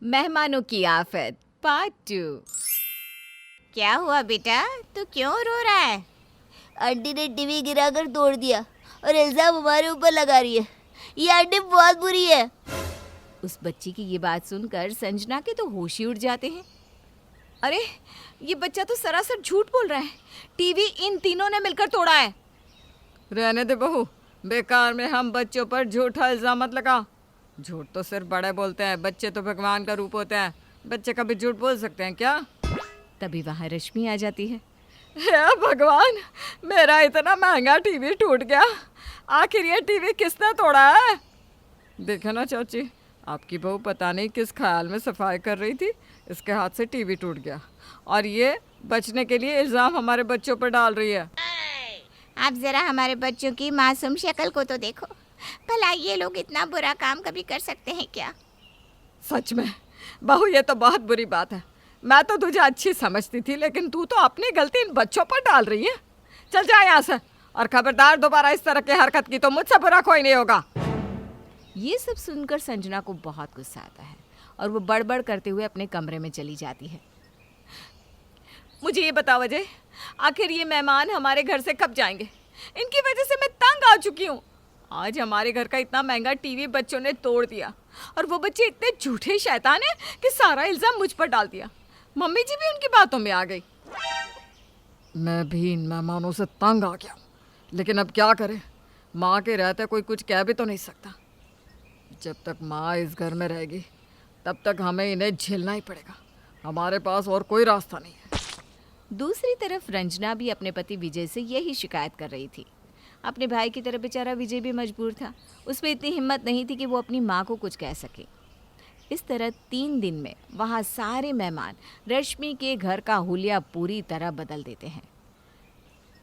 मेहमानों की आफत पार्ट 2। क्या हुआ बेटा, तू क्यों रो रहा है? आंटी ने टीवी गिराकर तोड़ दिया और इल्जाम हमारे ऊपर लगा रही है। ये आंटी बहुत बुरी है। उस बच्ची की ये बात सुनकर संजना के तो होश ही उड़ जाते हैं। अरे ये बच्चा तो सरासर झूठ बोल रहा है। टीवी इन तीनों ने मिलकर तोड़ा है। रहने दे बहू, बेकार में हम बच्चों पर झूठा इल्जाम मत लगा। झूठ तो सिर्फ बड़े बोलते हैं, बच्चे तो भगवान का रूप होते हैं। बच्चे कभी झूठ बोल सकते हैं क्या? तभी वहाँ रश्मि आ जाती है। हे भगवान, मेरा इतना महंगा टीवी टूट गया। आखिर ये टीवी किसने तोड़ा है? देखे ना चाची, आपकी बहू पता नहीं किस ख्याल में सफाई कर रही थी, इसके हाथ से टीवी टूट गया और ये बचने के लिए इल्ज़ाम हमारे बच्चों पर डाल रही है। आप जरा हमारे बच्चों की मासूम शक्ल को तो देखो। भला ये लोग इतना बुरा काम कभी कर सकते हैं क्या? सच में बहू, ये तो बहुत बुरी बात है। मैं तो तुझे अच्छी समझती थी, लेकिन तू तो अपनी गलती इन बच्चों पर डाल रही है। चल जा यहाँ से, और खबरदार दोबारा इस तरह की हरकत की तो मुझसे बुरा कोई नहीं होगा। ये सब सुनकर संजना को बहुत गुस्सा आता है और वो बड़बड़ करते हुए अपने कमरे में चली जाती है। मुझे ये बताओ अजय, आखिर ये मेहमान हमारे घर से कब जाएंगे? इनकी वजह से मैं तंग आ चुकी हूँ। आज हमारे घर का इतना महंगा टीवी बच्चों ने तोड़ दिया और वो बच्चे इतने झूठे शैतान हैं कि सारा इल्ज़ाम मुझ पर डाल दिया। मम्मी जी भी उनकी बातों में आ गई। मैं भी इन मेहमानों से तंग आ गया हूँ, लेकिन अब क्या करें? माँ के रहते कोई कुछ कह भी तो नहीं सकता। जब तक माँ इस घर में रहेगी तब तक हमें इन्हें झेलना ही पड़ेगा। हमारे पास और कोई रास्ता नहीं है। दूसरी तरफ रंजना भी अपने पति विजय से यही शिकायत कर रही थी। अपने भाई की तरह बेचारा विजय भी मजबूर था। उसमें इतनी हिम्मत नहीं थी कि वो अपनी माँ को कुछ कह सके। इस तरह 3 दिन में वहाँ सारे मेहमान रश्मि के घर का हुलिया पूरी तरह बदल देते हैं।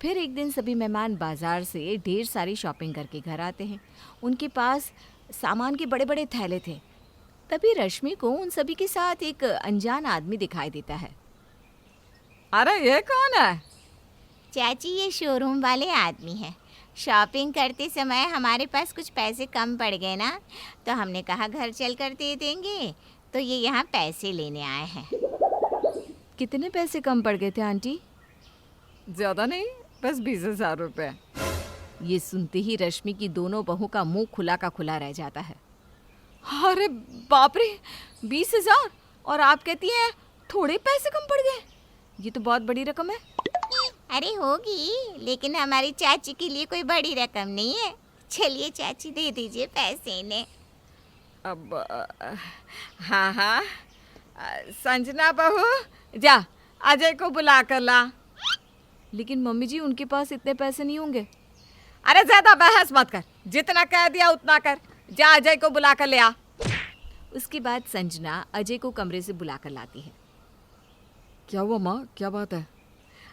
फिर एक दिन सभी मेहमान बाजार से ढेर सारी शॉपिंग करके घर आते हैं। उनके पास सामान के बड़े बड़े थैले थे। तभी रश्मि को उन सभी के साथ एक अनजान आदमी दिखाई देता है। अरे ये कौन है? चाची, ये शोरूम वाले आदमी हैं। शॉपिंग करते समय हमारे पास कुछ पैसे कम पड़ गए ना, तो हमने कहा घर चल कर दे देंगे, तो ये यहाँ पैसे लेने आए हैं। कितने पैसे कम पड़ गए थे आंटी? ज़्यादा नहीं, बस 20,000 रुपये। ये सुनते ही रश्मि की दोनों बहू का मुंह खुला का खुला रह जाता है। अरे बाप रे, 20,000! और आप कहती हैं थोड़े पैसे कम पड़ गए? ये तो बहुत बड़ी रकम है। अरे होगी, लेकिन हमारी चाची के लिए कोई बड़ी रकम नहीं है। चलिए चाची, दे दीजिए पैसे इन्हें। अब हाँ हाँ, संजना बहू, जा अजय को बुला कर ला। लेकिन मम्मी जी, उनके पास इतने पैसे नहीं होंगे। अरे ज़्यादा बहस मत कर, जितना कह दिया उतना कर। जा अजय को बुला कर ले आ। उसके बाद संजना अजय को कमरे से बुला कर लाती है। क्या हुआ माँ, क्या बात है?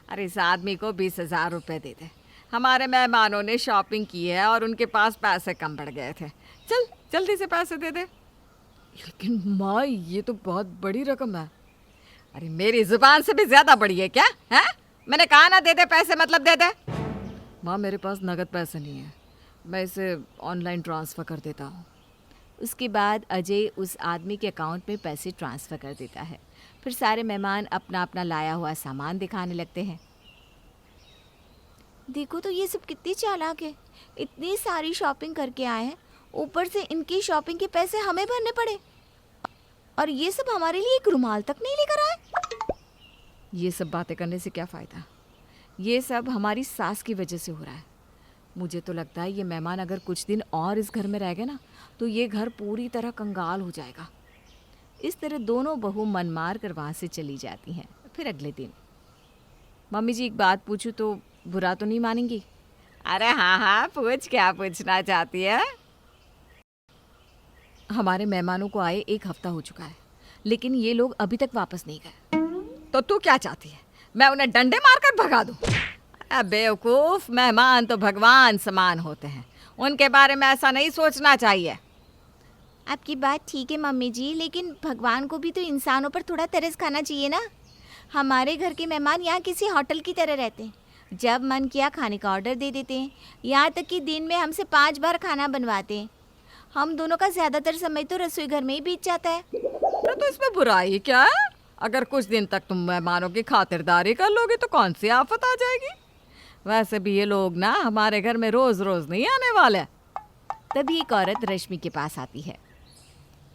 अरे इस आदमी को 20,000 रुपये दे दे। हमारे मेहमानों ने शॉपिंग की है और उनके पास पैसे कम पड़ गए थे। चल जल्दी से पैसे दे दे। लेकिन माँ, ये तो बहुत बड़ी रकम है। अरे मेरी जुबान से भी ज़्यादा बड़ी है क्या? है, मैंने कहा ना दे दे पैसे, मतलब दे दे। माँ, मेरे पास नगद पैसे नहीं है, मैं इसे ऑनलाइन ट्रांसफ़र कर देता हूँ। उसके बाद अजय उस आदमी के अकाउंट में पैसे ट्रांसफ़र कर देता है। फिर सारे मेहमान अपना अपना लाया हुआ सामान दिखाने लगते हैं। देखो तो ये सब कितनी चालाक है, इतनी सारी शॉपिंग करके आए हैं, ऊपर से इनकी शॉपिंग के पैसे हमें भरने पड़े, और ये सब हमारे लिए एक रुमाल तक नहीं लेकर आए। ये सब बातें करने से क्या फ़ायदा? ये सब हमारी सास की वजह से हो रहा है। मुझे तो लगता है ये मेहमान अगर कुछ दिन और इस घर में रह गए ना, तो ये घर पूरी तरह कंगाल हो जाएगा। इस तरह दोनों बहू मन मार कर वहाँ से चली जाती हैं। फिर अगले दिन, मम्मी जी एक बात पूछूं तो बुरा तो नहीं मानेंगी? अरे हाँ हाँ, पूछ, क्या पूछना चाहती है? हमारे मेहमानों को आए 1 हफ्ता हो चुका है, लेकिन ये लोग अभी तक वापस नहीं गए। तो तू क्या चाहती है, मैं उन्हें डंडे मारकर भगा दूँ? बेवकूफ़, मेहमान तो भगवान समान होते हैं, उनके बारे में ऐसा नहीं सोचना चाहिए। आपकी बात ठीक है मम्मी जी, लेकिन भगवान को भी तो इंसानों पर थोड़ा तरस खाना चाहिए ना। हमारे घर के मेहमान यहाँ किसी होटल की तरह रहते हैं। जब मन किया खाने का ऑर्डर दे देते हैं, यहाँ तक कि दिन में हमसे 5 बार खाना बनवाते हैं। हम दोनों का ज़्यादातर समय तो रसोई घर में ही बीत जाता है। अरे तो इसमें बुराई क्या है? अगर कुछ दिन तक तुम मेहमानों की खातिरदारी कर लोगी तो कौन सी आफत आ जाएगी? वैसे भी ये लोग ना हमारे घर में रोज रोज नहीं आने वाले। तभी एक औरत रश्मि के पास आती है।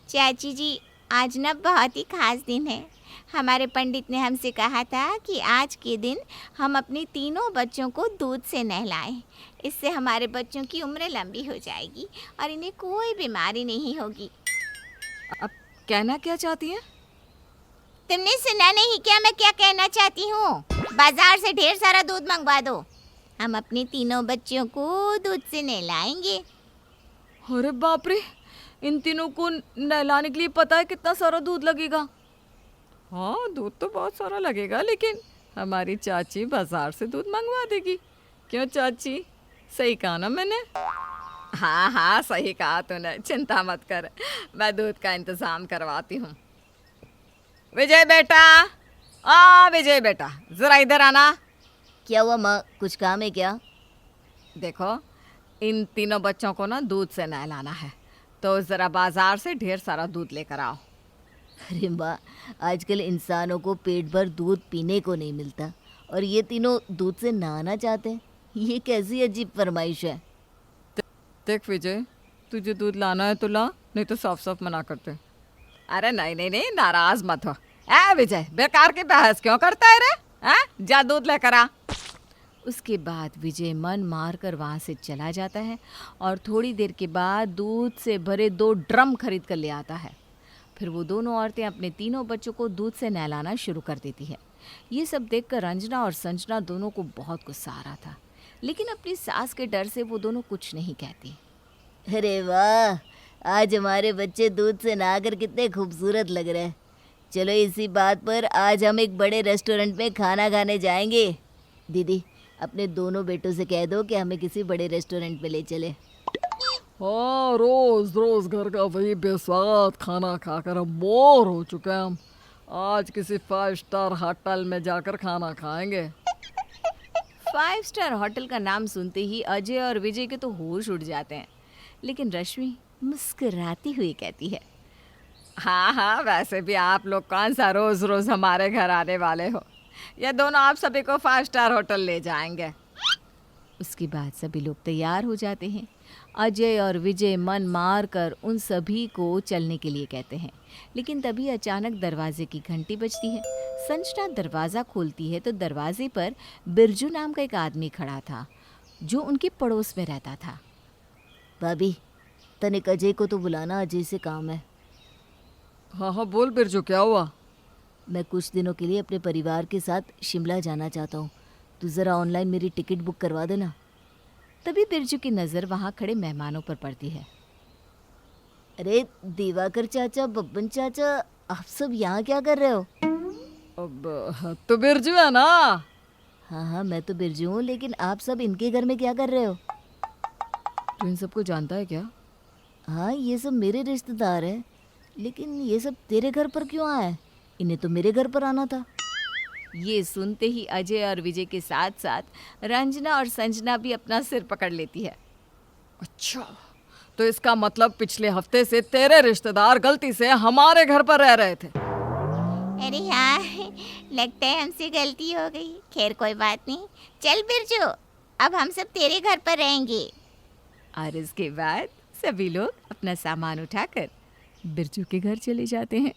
चाची जी, आज ना बहुत ही खास दिन है। हमारे पंडित ने हमसे कहा था कि आज के दिन हम अपने तीनों बच्चों को दूध से नहलाएं। इससे हमारे बच्चों की उम्र लंबी हो जाएगी और इन्हें कोई बीमारी नहीं होगी। अब कहना क्या चाहती हैं? तुमने सुना नहीं क्या मैं क्या कहना चाहती हूँ? बाजार से ढेर सारा दूध मंगवा दो। हम अपने तीनों बच्चों को दूध से नहलाएंगे। अरे बाप रे, इन तीनों को नहलाने के लिए पता है कितना सारा दूध लगेगा? हाँ, दूध तो बहुत सारा लगेगा, लेकिन हमारी चाची बाजार से दूध मंगवा देगी। क्यों चाची, सही कहा ना मैंने? हाँ हाँ, सही कहा तूने, चिंता मत कर, मैं दूध का इंतजाम करवाती हूँ। विजय बेटा, विजय बेटा, जरा इधर आना। क्या हुआ माँ, कुछ काम है क्या? देखो, इन तीनों बच्चों को ना दूध से नहलाना है, तो ज़रा बाजार से ढेर सारा दूध लेकर आओ। अरे माँ, आजकल इंसानों को पेट भर दूध पीने को नहीं मिलता और ये तीनों दूध से नहाना चाहते हैं। ये कैसी अजीब फरमाइश है। देख विजय, तुझे दूध लाना है तो ला, नहीं तो साफ साफ मना करते। अरे नहीं नहीं नहीं, नाराज मत हो। ए विजय, बेकार की बहस क्यों करता है रे? जा दूध लेकर आ। उसके बाद विजय मन मार कर वहाँ से चला जाता है और थोड़ी देर के बाद दूध से भरे 2 ड्रम खरीद कर ले आता है। फिर वो दोनों औरतें अपने तीनों बच्चों को दूध से नहलाना शुरू कर देती है। ये सब देखकर रंजना और संजना दोनों को बहुत गुस्सा आ रहा था, लेकिन अपनी सास के डर से वो दोनों कुछ नहीं कहती। अरे वाह, आज हमारे बच्चे दूध से नहाकर कितने खूबसूरत लग रहे हैं। चलो इसी बात पर आज हम एक बड़े रेस्टोरेंट में खाना खाने जाएंगे। दीदी, अपने दोनों बेटों से कह दो कि हमें किसी बड़े रेस्टोरेंट में ले चले। हाँ, रोज रोज घर का वही बेस्वाद खाना खाकर हम बोर हो चुके हैं। हम आज किसी 5 स्टार होटल में जाकर खाना खाएंगे। 5 स्टार होटल का नाम सुनते ही अजय और विजय के तो होश उड़ जाते हैं, लेकिन रश्मि मुस्कुराती हुई कहती है, हाँ हाँ, वैसे भी आप लोग कौन सा रोज रोज हमारे घर आने वाले हो। ये दोनों आप सभी को 5 स्टार होटल ले जाएंगे। उसके बाद सभी लोग तैयार हो जाते हैं। अजय और विजय मन मार कर उन सभी को चलने के लिए कहते हैं, लेकिन तभी अचानक दरवाजे की घंटी बजती है। संजना दरवाज़ा खोलती है तो दरवाजे पर बिरजू नाम का एक आदमी खड़ा था, जो उनके पड़ोस में रहता था। भाभी, तनिक अजय को तो बुलाना, अजय से काम है। हाँ हाँ, बोल बिरजू, क्या हुआ? मैं कुछ दिनों के लिए अपने परिवार के साथ शिमला जाना चाहता हूँ। तू ज़रा ऑनलाइन मेरी टिकट बुक करवा देना। तभी बिरजू की नज़र वहाँ खड़े मेहमानों पर पड़ती है। अरे दिवाकर चाचा, बब्बन चाचा, आप सब यहाँ क्या कर रहे हो? अब तो बिरजू है ना। हाँ हाँ, मैं तो बिरजू हूँ, लेकिन आप सब इनके घर में क्या कर रहे हो? तू इन सबको जानता है क्या? हाँ, ये सब मेरे रिश्तेदार हैं, लेकिन ये सब तेरे घर पर क्यों आए? इन्हें तो मेरे घर पर आना था। ये सुनते ही अजय और विजय के साथ साथ रंजना और संजना भी अपना सिर पकड़ लेती है। अच्छा, तो इसका मतलब पिछले हफ्ते से तेरे रिश्तेदार गलती से हमारे घर पर रह रहे थे। अरे हाँ, लगता है हमसे गलती हो गई। खैर कोई बात नहीं, चल बिरजू, अब हम सब तेरे घर पर रहेंगे। और इसके बाद सभी लोग अपना सामान उठाकर बिरजू के घर चले जाते हैं।